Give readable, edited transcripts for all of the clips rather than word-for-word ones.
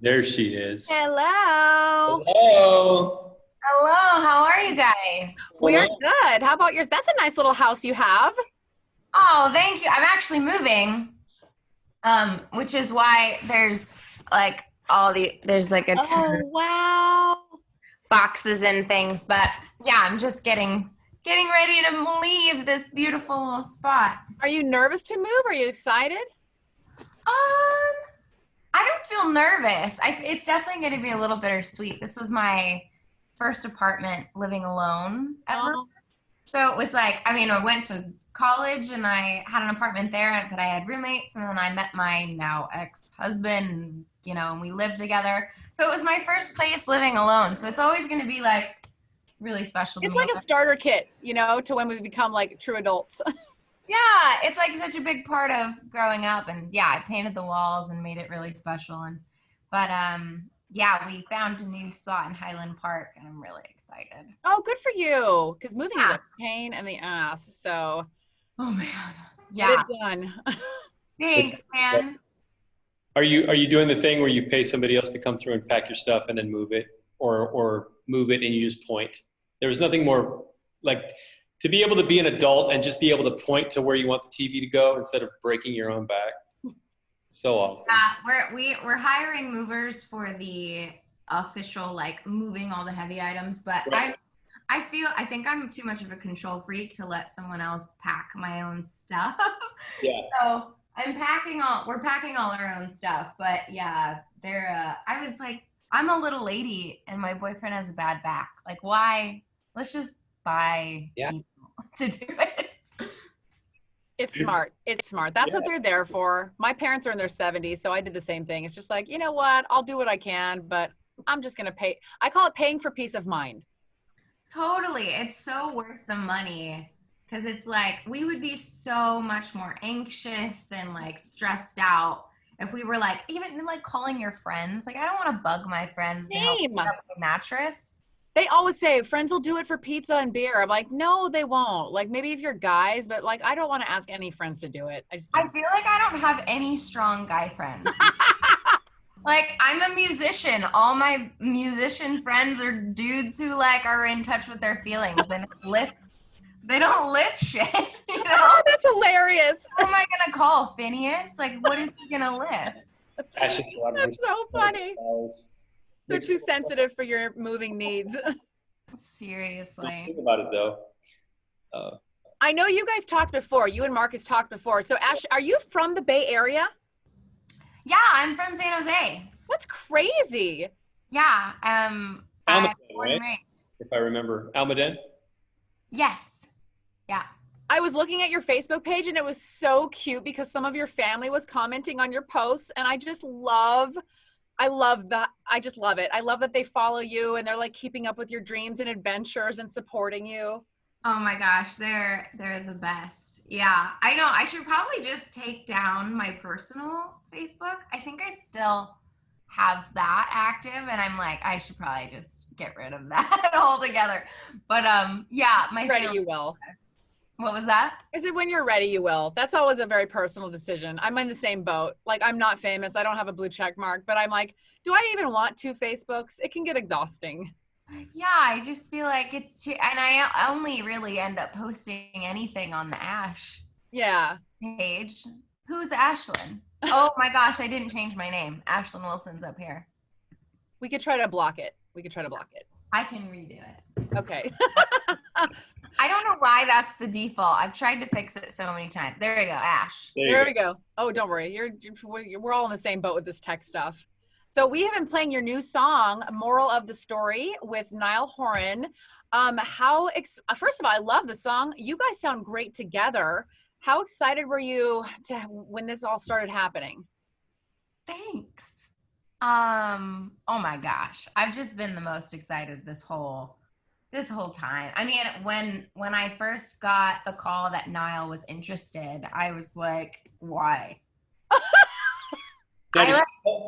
There she is. Hello. Hello. Hello, how are you guys? What's going We're on? good. How about yours? That's a nice little house you have. Oh, thank you. I'm actually moving, which is why there's like there's like a ton of Oh, wow. boxes and things. But yeah, I'm just getting ready to leave this beautiful spot. Are you nervous to move? Are you excited? I don't feel nervous. It's definitely going to be a little bittersweet. This was my first apartment living alone ever. Oh, So it was like, I mean, I went to college and I had an apartment there, but I had roommates, and then I met my now ex-husband, and we lived together. So it was my first place living alone. So it's always going to be like really special to it's me. like a starter kit, to when we become like true adults. Yeah, it's like such a big part of growing up. And yeah, I painted the walls and made it really special. But yeah, we found a new spot in Highland Park, and I'm really excited. Oh, good for you. Because moving is Yeah. a pain in the ass. So Oh man. get Yeah. it done. It's, Thanks, man. are you doing the thing where you pay somebody else to come through and pack your stuff and then move it, or move it and you just point? There was nothing more like to be able to be an adult and just be able to point to where you want the TV to go instead of breaking your own back. So awesome. We're hiring movers for the official like moving all the heavy items, but Right. I think I'm too much of a control freak to let someone else pack my own stuff. Yeah. So we're packing all our own stuff, but yeah, I was like, I'm a little lady and my boyfriend has a bad back. Like, why? Let's just buy Yeah. people to do it. It's smart. It's smart. That's Yeah. what they're there for. My parents are in their 70s, so I did the same thing. It's just like, you know what? I'll do what I can, but I'm just going to pay. I call it paying for peace of mind. Totally. It's so worth the money because it's like we would be so much more anxious and like stressed out if we were like even like calling your friends. Like I don't want to bug my friends to help Same. me up my mattress. They always say friends will do it for pizza and beer. I'm like, no, they won't. Like maybe if you're guys, but like I don't want to ask any friends to do it. I just I don't. feel like I don't have any strong guy friends. Like I'm a musician. All my musician friends are dudes who like are in touch with their feelings and they don't lift shit, you know? Oh, that's hilarious. Who am I gonna call? Phineas? Like what is he gonna lift? Ashes are That's so funny. They're too sensitive for your moving needs. Seriously. Think about it though. Uh, I know you guys talked before. You and Marcus talked before. So Ash, are you from the Bay Area? Yeah, I'm from San Jose. What's crazy? Yeah, Almaden, I'm born right? and raised. If I remember, Almaden. Yes. Yeah. I was looking at your Facebook page and it was so cute because some of your family was commenting on your posts and I love that. I just love it. I love that they follow you and they're like keeping up with your dreams and adventures and supporting you. Oh my gosh, they're the best. Yeah, I know. I should probably just take down my personal Facebook. I think I still have that active, and I'm like, I should probably just get rid of that altogether. But yeah, my Ready, family. you will. What was that? I said, when you're ready, you will. That's always a very personal decision. I'm in the same boat. Like, I'm not famous. I don't have a blue check mark, but I'm like, do I even want two Facebooks? It can get exhausting. Yeah, I just feel like it's too, and I only really end up posting anything on the Ash Yeah. page. Who's Ashlyn? Oh my gosh, I didn't change my name. Ashlyn Wilson's up here. We could try to block it. We could try to block it. I can redo it. Okay. I don't know why that's the default. I've tried to fix it so many times. There you go, Ash. There we go. Oh, don't worry. We're all in the same boat with this tech stuff. So we have been playing your new song, Moral of the Story, with Niall Horan. First of all, I love the song. You guys sound great together. How excited were you when this all started happening? Thanks. Oh my gosh. I've just been the most excited this whole time. I mean, when I first got the call that Niall was interested, I was like, why? Daddy, I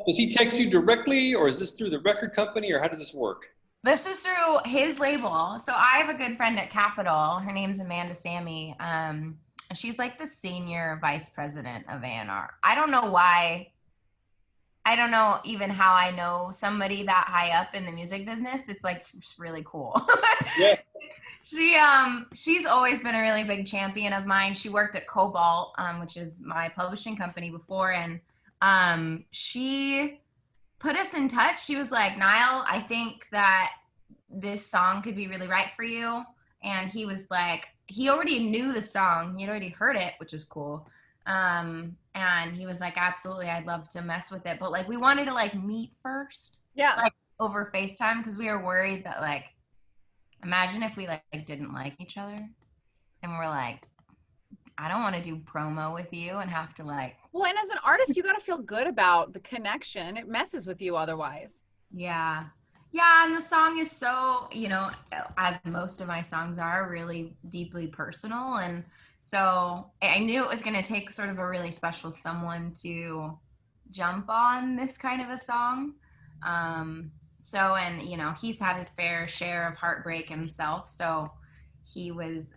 does he text you directly, or is this through the record company, or how does this work? This is through his label. So I have a good friend at Capitol. Her name's Amanda Sammy. She's like the senior vice president of A&R. I don't know why I don't know even how I know somebody that high up in the music business. It's like it's really cool. Yeah. She's always been a really big champion of mine. She worked at Cobalt, which is my publishing company before, and she put us in touch. She was like, Niall, I think that this song could be really right for you. And he was like, he already knew the song. He'd already heard it, which is cool. And he was like, absolutely, I'd love to mess with it. But like, we wanted to like meet first. Yeah. Like over FaceTime, because we were worried that like, imagine if we like didn't like each other and we're like, I don't want to do promo with you and have to like. Well, and as an artist, you got to feel good about the connection. It messes with you otherwise. Yeah. Yeah. And the song is so, you know, as most of my songs are, really deeply personal. And so I knew it was going to take sort of a really special someone to jump on this kind of a song. So, and, you know, he's had his fair share of heartbreak himself. So he was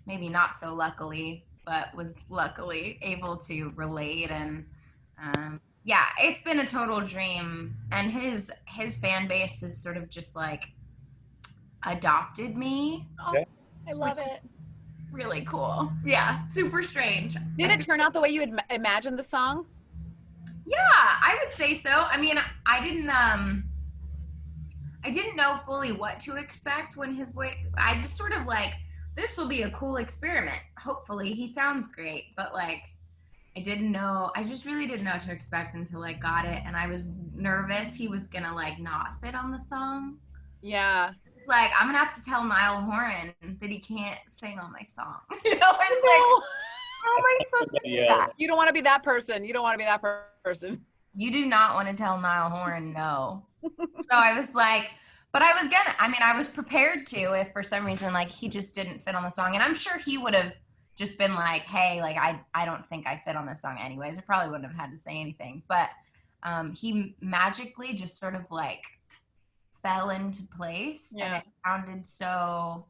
maybe not so luckily, but was luckily able to relate. And yeah, it's been a total dream. And his fan base is sort of just like adopted me. Oh, I love it. Really cool. Yeah, super strange. Did it turn out the way you had imagined the song? Yeah, I would say so. I mean, I didn't know fully what to expect when his voice. I just sort of like, this will be a cool experiment. Hopefully, he sounds great, but like, I just really didn't know what to expect until I got it, and I was nervous he was gonna like not fit on the song. Yeah. It's like, I'm gonna have to tell Niall Horan that he can't sing on my song. You know, it's like, how am I supposed to do that? You don't want to be that person. You don't want to be that person. You do not want to tell Niall Horan no. So I was like, but I was prepared to if for some reason like he just didn't fit on the song. And I'm sure he would have just been like, hey, like I don't think I fit on this song anyways. I probably wouldn't have had to say anything. But he magically just sort of like fell into place. Yeah. And it sounded so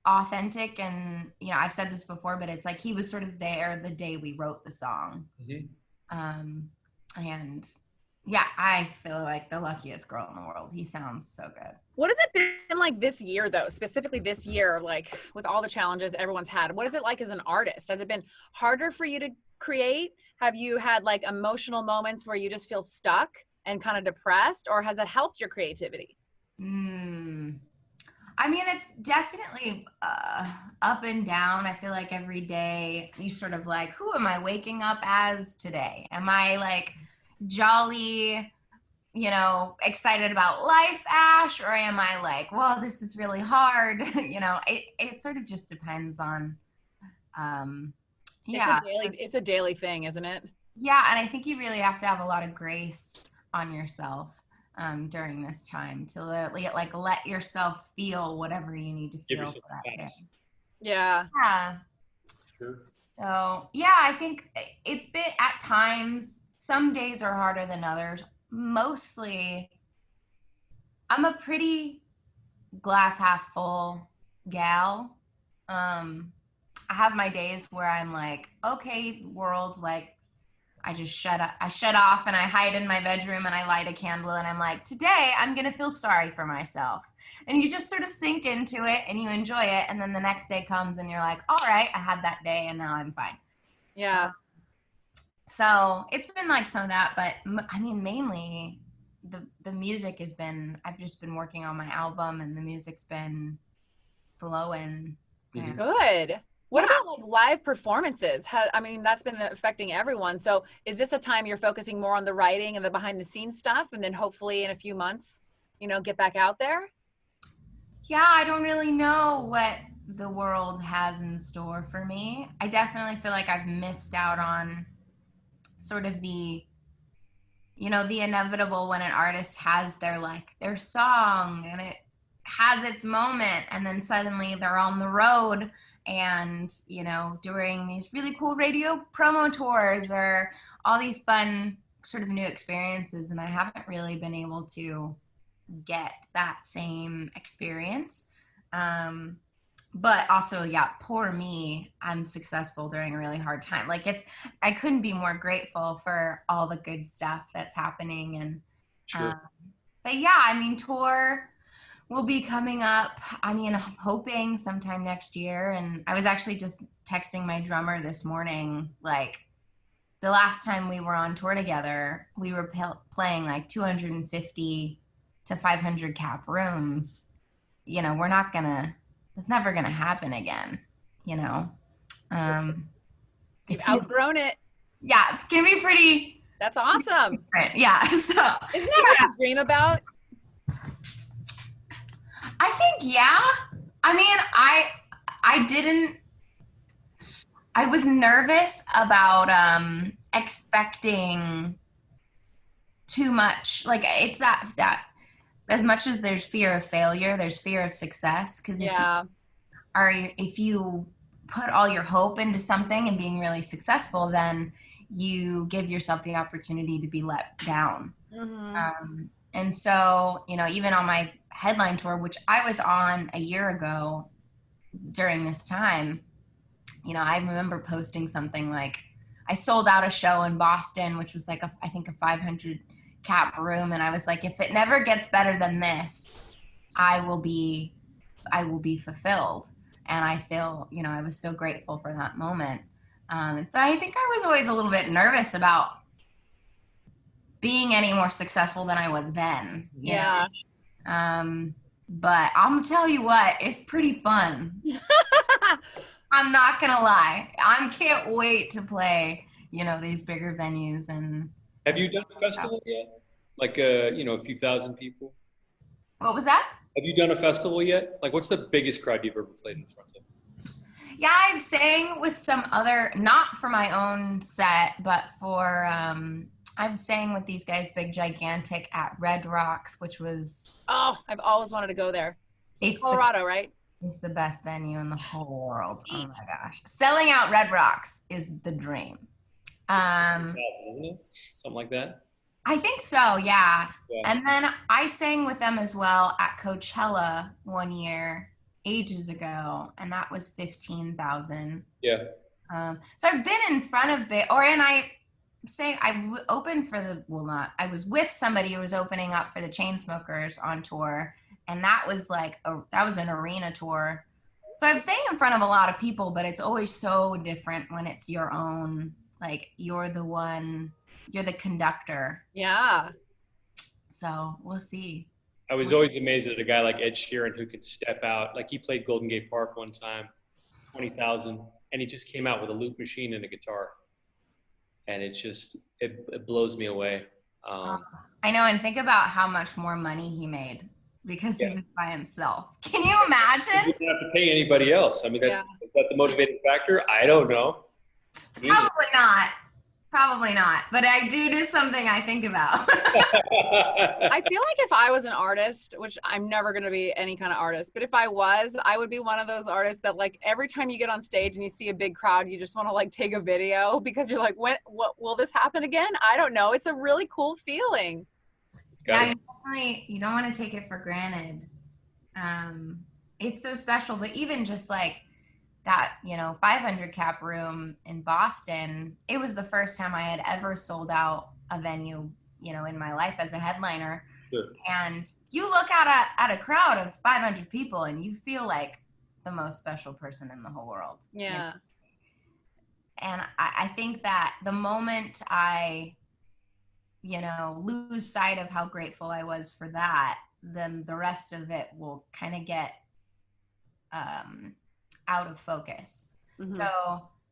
authentic. And, you know, I've said this before, but it's like he was sort of there the day we wrote the song. Mm-hmm. And yeah, I feel like the luckiest girl in the world. He sounds so good. What has it been like this year, though, specifically this year, like with all the challenges everyone's had? What is it like as an artist? Has it been harder for you to create? Have you had like emotional moments where you just feel stuck and kind of depressed, or has it helped your creativity? I mean, it's definitely up and down. I feel like every day you sort of like, who am I waking up as today? Am I like jolly, you know, excited about life, Ash, or am I like, well, this is really hard? You know, it sort of just depends on yeah. It's a daily thing, isn't it? Yeah, and I think you really have to have a lot of grace on yourself during this time to let yourself feel whatever you need to feel for that day. Yeah. Yeah. Sure. So yeah, I think it's been at times. Some days are harder than others. Mostly, I'm a pretty glass half full gal. I have my days where I'm like, okay, world's like, I shut off and I hide in my bedroom and I light a candle and I'm like, today I'm going to feel sorry for myself. And you just sort of sink into it and you enjoy it. And then the next day comes and you're like, all right, I had that day and now I'm fine. Yeah. So it's been like some of that, but I mean, mainly the music has been, I've just been working on my album and the music's been flowing. Yeah. Good. What about like live performances? I mean, that's been affecting everyone. So is this a time you're focusing more on the writing and the behind the scenes stuff? And then hopefully in a few months, you know, get back out there? Yeah, I don't really know what the world has in store for me. I definitely feel like I've missed out on sort of the inevitable when an artist has their song and it has its moment and then suddenly they're on the road and, you know, doing these really cool radio promo tours or all these fun sort of new experiences. And I haven't really been able to get that same experience. but also, yeah, poor me. I'm successful during a really hard time. Like I couldn't be more grateful for all the good stuff that's happening. And, Sure. but yeah, I mean, tour will be coming up. I mean, I'm hoping sometime next year. And I was actually just texting my drummer this morning, like the last time we were on tour together, we were playing like 250 to 500 cap rooms. You know, it's never gonna happen again, you know. You've It's gonna, outgrown it. yeah, it's gonna be pretty That's awesome. different. Yeah. So Isn't that what you dream about? I think, yeah. I mean, I was nervous about expecting too much. Like it's that as much as there's fear of failure, there's fear of success. Because if you put all your hope into something and being really successful, then you give yourself the opportunity to be let down. And so, you know, even on my headline tour, which I was on a year ago during this time, you know, I remember posting something like, I sold out a show in Boston, which was like I think a 500 cap room, and I was like, if it never gets better than this, I will be fulfilled. And I feel, you know, I was so grateful for that moment. So I think I was always a little bit nervous about being any more successful than I was then. Yeah. But I'm gonna tell you what, it's pretty fun. I'm not gonna lie. I can't wait to play, you know, these bigger venues. And Have you done a festival yet? Like, you know, a few thousand people? What was that? Have you done a festival yet? Like, what's the biggest crowd you've ever played in front of? Yeah, I've sang with some other, not for my own set, but for, I've sang with these guys, Big Gigantic, at Red Rocks, which was... Oh, I've always wanted to go there. It's Colorado, right? It's the best venue in the whole world. Oh my gosh. Selling out Red Rocks is the dream. Isn't it? Something like that? I think so, yeah. Yeah. And then I sang with them as well at Coachella one year, ages ago, and that was 15,000. Yeah. So I've been in front of I opened for I was with somebody who was opening up for the Chainsmokers on tour, and that was like that was an arena tour. So I've sang in front of a lot of people, but it's always so different when it's your own, like you're the conductor. Yeah. So we'll see. I was always amazed at a guy like Ed Sheeran who could step out. Like he played Golden Gate Park one time, 20,000, and he just came out with a loop machine and a guitar. And it's just, it blows me away. I know, and think about how much more money he made because he was by himself. Can you imagine? You don't have to pay anybody else. I mean, is that the motivating factor? I don't know. Probably not, but I do something I think about. I feel like if I was an artist, which I'm never going to be any kind of artist, but if I was, I would be one of those artists that like every time you get on stage and you see a big crowd, you just want to like take a video because you're like, what will this happen again? I don't know. It's a really cool feeling. Yeah, you don't want to take it for granted. It's so special, but even just like that, 500 cap room in Boston, it was the first time I had ever sold out a venue, in my life as a headliner. Sure. And you look at a crowd of 500 people and you feel like the most special person in the whole world. Yeah. And I think that the moment I, lose sight of how grateful I was for that, then the rest of it will kind of get out of focus. Mm-hmm. So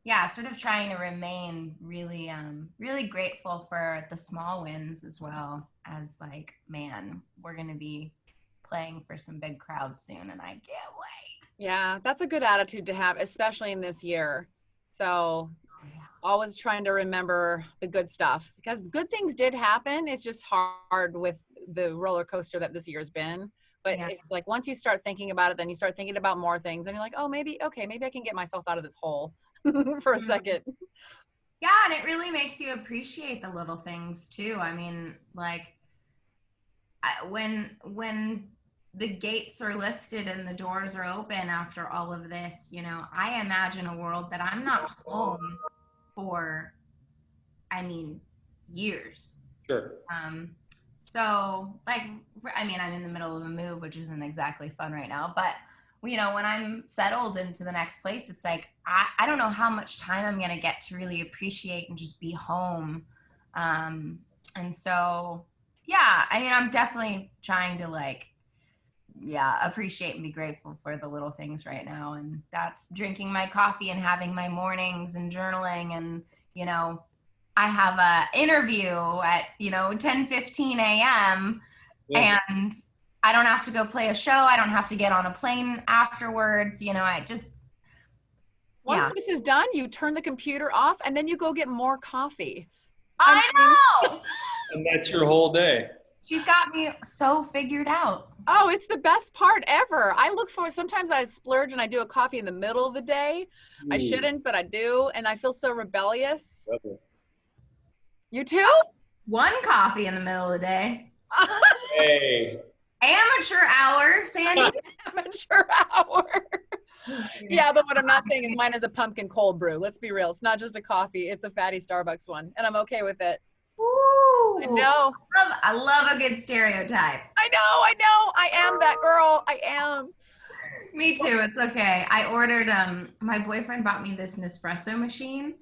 yeah, sort of trying to remain really, really grateful for the small wins as well as like, man, we're going to be playing for some big crowds soon and I can't wait. Yeah, that's a good attitude to have, especially in this year. So always trying to remember the good stuff because good things did happen. It's just hard with the roller coaster that this year's been. But it's like once you start thinking about it, then you start thinking about more things and you're like, oh, maybe I can get myself out of this hole for a second. Yeah, and it really makes you appreciate the little things too. I mean, like when the gates are lifted and the doors are open after all of this, you know, I imagine a world that I'm not home for, I mean, years. Sure. So like, I mean, I'm in the middle of a move, which isn't exactly fun right now, but you know, when I'm settled into the next place, it's like, I don't know how much time I'm going to get to really appreciate and just be home. And so, yeah, I mean, I'm definitely trying to like, yeah, appreciate and be grateful for the little things right now. And that's drinking my coffee and having my mornings and journaling. And, you know, I have a interview at, you know, 10:15 a.m. Yeah. and I don't have to go play a show. I don't have to get on a plane afterwards. You know, I just, Once yeah. this is done, you turn the computer off and then you go get more coffee. I know. And that's your whole day. She's got me so figured out. Oh, it's the best part ever. I look for, sometimes I splurge and I do a coffee in the middle of the day. I shouldn't, but I do. And I feel so rebellious. Brother. You too? One coffee in the middle of the day. Hey. Amateur hour, Sandy. Amateur hour. Yeah, but what I'm not saying is mine is a pumpkin cold brew. Let's be real. It's not just a coffee. It's a fatty Starbucks one. And I'm okay with it. Ooh, I know. I love a good stereotype. I know. I am that girl. I am. Me too. It's okay. I ordered, my boyfriend bought me this Nespresso machine.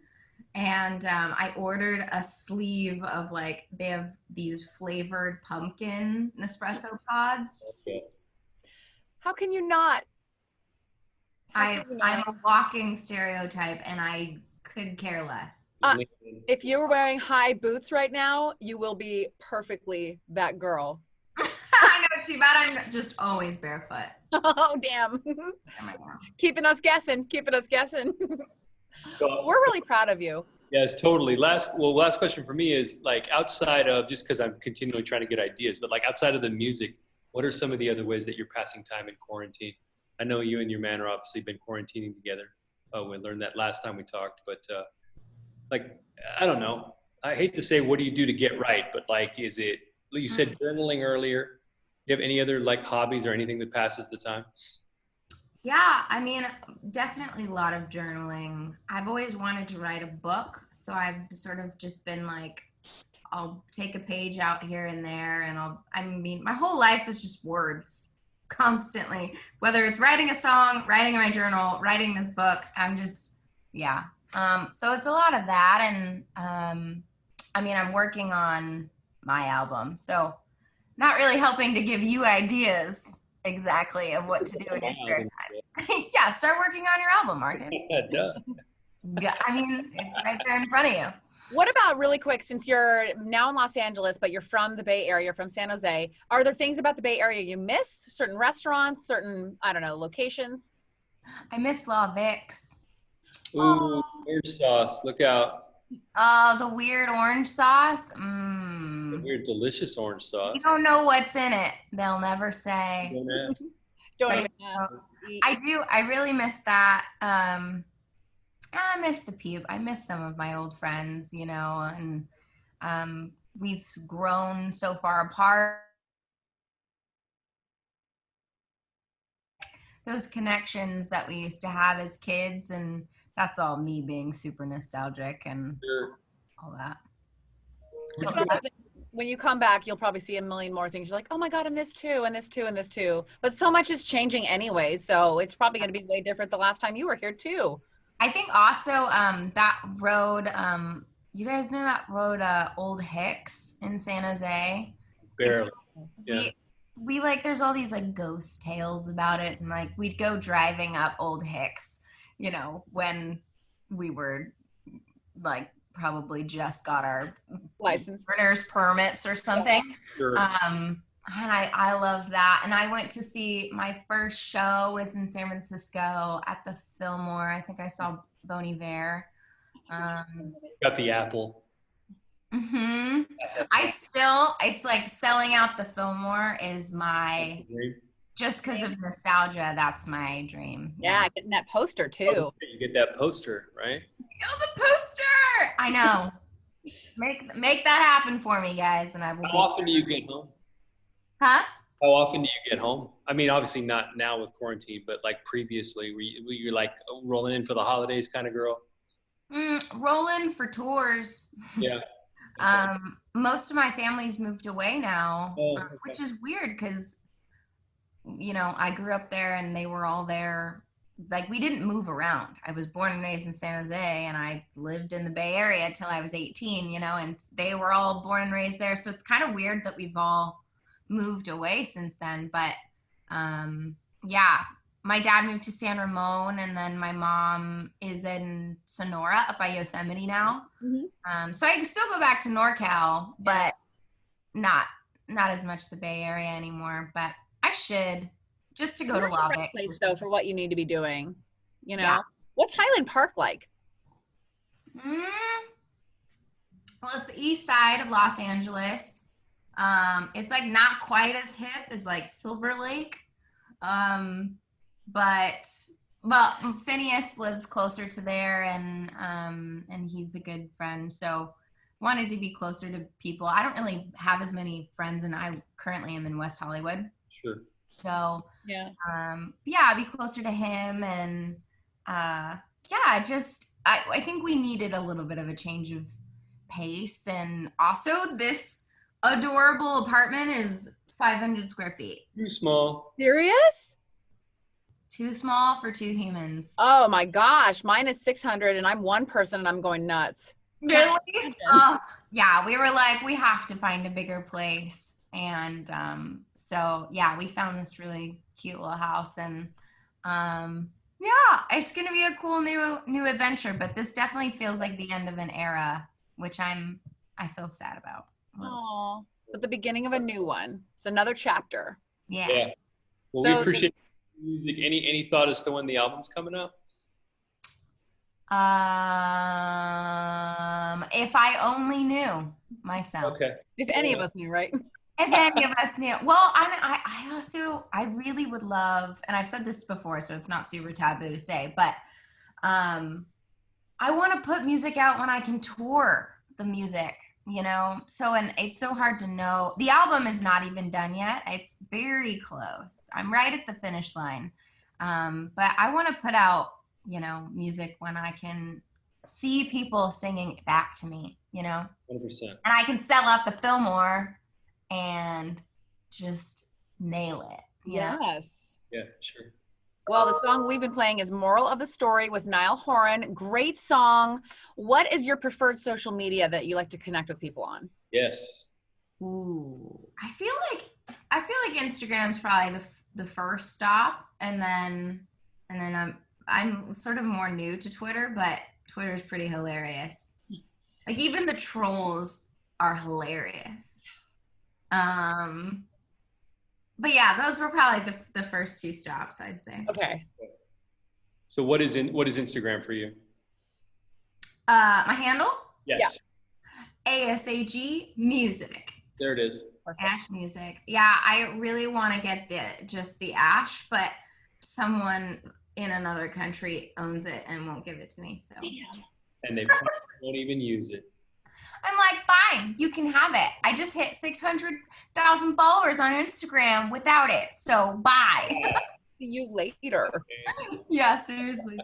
And I ordered a sleeve of like, they have these flavored pumpkin Nespresso pods. Yes. How can you not? I'm a walking stereotype and I could care less. If you were wearing high boots right now, you will be perfectly that girl. I know, too bad I'm just always barefoot. Oh, damn. Keeping us guessing. We're really proud of you. Yes, totally. Last question for me is like outside of, just because I'm continually trying to get ideas, but like outside of the music, what are some of the other ways that you're passing time in quarantine? I know you and your man are obviously been quarantining together. We learned that last time we talked, but like, I don't know. I hate to say, what do you do to get right? But like, is it, you said journaling earlier. Do you have any other like hobbies or anything that passes the time? Yeah, I mean, definitely a lot of journaling. I've always wanted to write a book, so I've sort of just been like, I'll take a page out here and there, and I mean, my whole life is just words constantly, whether it's writing a song, writing my journal, writing this book, I'm just, yeah. So it's a lot of that, and I mean, I'm working on my album, so not really helping to give you ideas exactly of what to do in your spare time. Yeah, start working on your album, Marcus. I mean, it's right there in front of you. What about, really quick, since you're now in Los Angeles, but you're from the Bay Area, from San Jose, are there things about the Bay Area you miss? Certain restaurants, certain, I don't know, locations? I miss La Vic's. Ooh, orange sauce. Look out. Oh, the weird orange sauce. The weird, delicious orange sauce. You don't know what's in it. They'll never say. Don't even ask. I really miss that. I miss the people. I miss some of my old friends, you know, and we've grown so far apart. Those connections that we used to have as kids, and that's all me being super nostalgic and all that. When you come back, you'll probably see a million more things. You're like, oh my God, and this too, and this too, and this too. But so much is changing anyway, so it's probably going to be way different the last time you were here too. I think also that road, you guys know that road, Old Hicks in San Jose? Barely. Yeah. We like, there's all these like ghost tales about it, and like we'd go driving up Old Hicks, you know, when we were like probably just got our license, learner's permits or something. Sure. And I love that. And I went to see, my first show was in San Francisco at the Fillmore. I think I saw Bon Iver. Got the apple. Mm-hmm. It's like selling out the Fillmore is my, just because of nostalgia, that's my dream. Yeah, getting that poster too. You get that poster, right? Oh, the poster! I know. Make that happen for me, guys, and I will. How often do you get home? Huh? How often do you get home? I mean, obviously not now with quarantine, but like previously, were you like rolling in for the holidays kind of girl? Rolling for tours. Yeah. Okay. Most of my family's moved away now, Oh, which okay. is weird because, I grew up there and they were all there. Like, we didn't move around. I was born and raised in San Jose, and I lived in the Bay Area till I was 18, and they were all born and raised there. So it's kind of weird that we've all moved away since then. But yeah, my dad moved to San Ramon, and then my mom is in Sonora up by Yosemite now. So I can still go back to NorCal, but not as much the Bay Area anymore. But I should, just to go to You're in the right Lubbock. place though for what you need to be doing. Yeah. What's Highland Park like? Mm, well, it's the east side of Los Angeles. It's like not quite as hip as like Silver Lake. But well, Phineas lives closer to there, and he's a good friend. So wanted to be closer to people. I don't really have as many friends, and I currently am in West Hollywood. Sure. So Yeah. yeah, be closer to him, and yeah, just I think we needed a little bit of a change of pace, and also this adorable apartment is 500 square feet. Too small. Serious? Too small for two humans. Oh my gosh, mine is 600 and I'm one person and I'm going nuts. Really? Yeah, we were like, we have to find a bigger place. And so yeah, we found this really cute little house, and yeah, it's gonna be a cool new adventure, but this definitely feels like the end of an era, which I feel sad about. Oh, but the beginning of a new one. It's another chapter. Yeah. Yeah. Well, So we appreciate music. Any thought as to when the album's coming out? If I only knew myself. Okay. If any of us knew, right? If any of us knew. Well, I also, I really would love, and I've said this before, so it's not super taboo to say, but I want to put music out when I can tour the music, So, and it's so hard to know. The album is not even done yet. It's very close. I'm right at the finish line. But I want to put out, music when I can see people singing it back to me, 100%. And I can sell out the Fillmore and just nail it. Yes. Yeah, sure. Well, the song we've been playing is Moral of the Story with Niall Horan. Great song. What is your preferred social media that you like to connect with people on? Yes. Ooh, I feel like Instagram's probably the first stop, and then I'm sort of more new to Twitter, but Twitter's pretty hilarious. Like, even the trolls are hilarious. But yeah, those were probably the first two stops, I'd say. Okay. So what is Instagram for you? My handle? Yes. ASHE Music. There it is. ASHE Music. Yeah, I really want to get just the ASHE, but someone in another country owns it and won't give it to me. So. And they probably won't even use it. I'm like, fine, you can have it. I just hit 600,000 followers on Instagram without it, so bye. See you later. Yeah, seriously.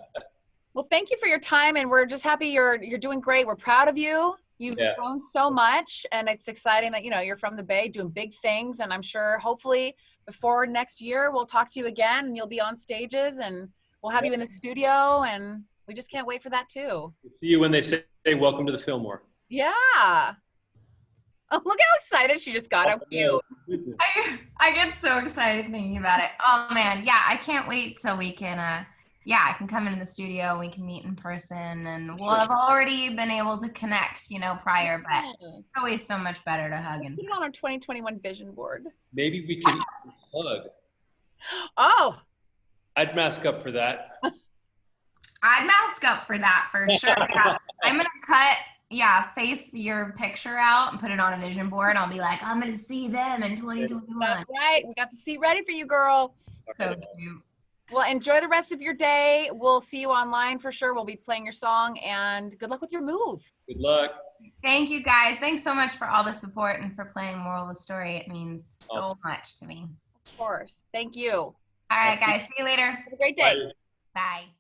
Well, thank you for your time, and we're just happy you're doing great. We're proud of you. You've grown so much, and it's exciting that you're from the Bay doing big things. And I'm sure, hopefully, before next year, we'll talk to you again, and you'll be on stages, and we'll have you in the studio, and we just can't wait for that too. We'll see you when they say welcome to the Fillmore. Yeah. Oh, look how excited she just got. How cute. I get so excited thinking about it. Oh man, yeah, I can't wait till we can I can come into the studio, we can meet in person, and we'll have already been able to connect, prior, but it's always so much better to hug and put it on our 2021 vision board. Maybe we can hug. Oh. I'd mask up for that. I'd mask up for that for sure. Yeah. I'm gonna face your picture out and put it on a vision board. I'll be like, I'm gonna see them in 2021. That's right. We got the seat ready for you, girl. So cute. Well, enjoy the rest of your day. We'll see you online for sure. We'll be playing your song, and good luck with your move. Good luck. Thank you guys. Thanks so much for all the support and for playing Moral of the Story. It means so much to me. course. Thank you. All right, guys. See you later. Have a great day. Bye. Bye.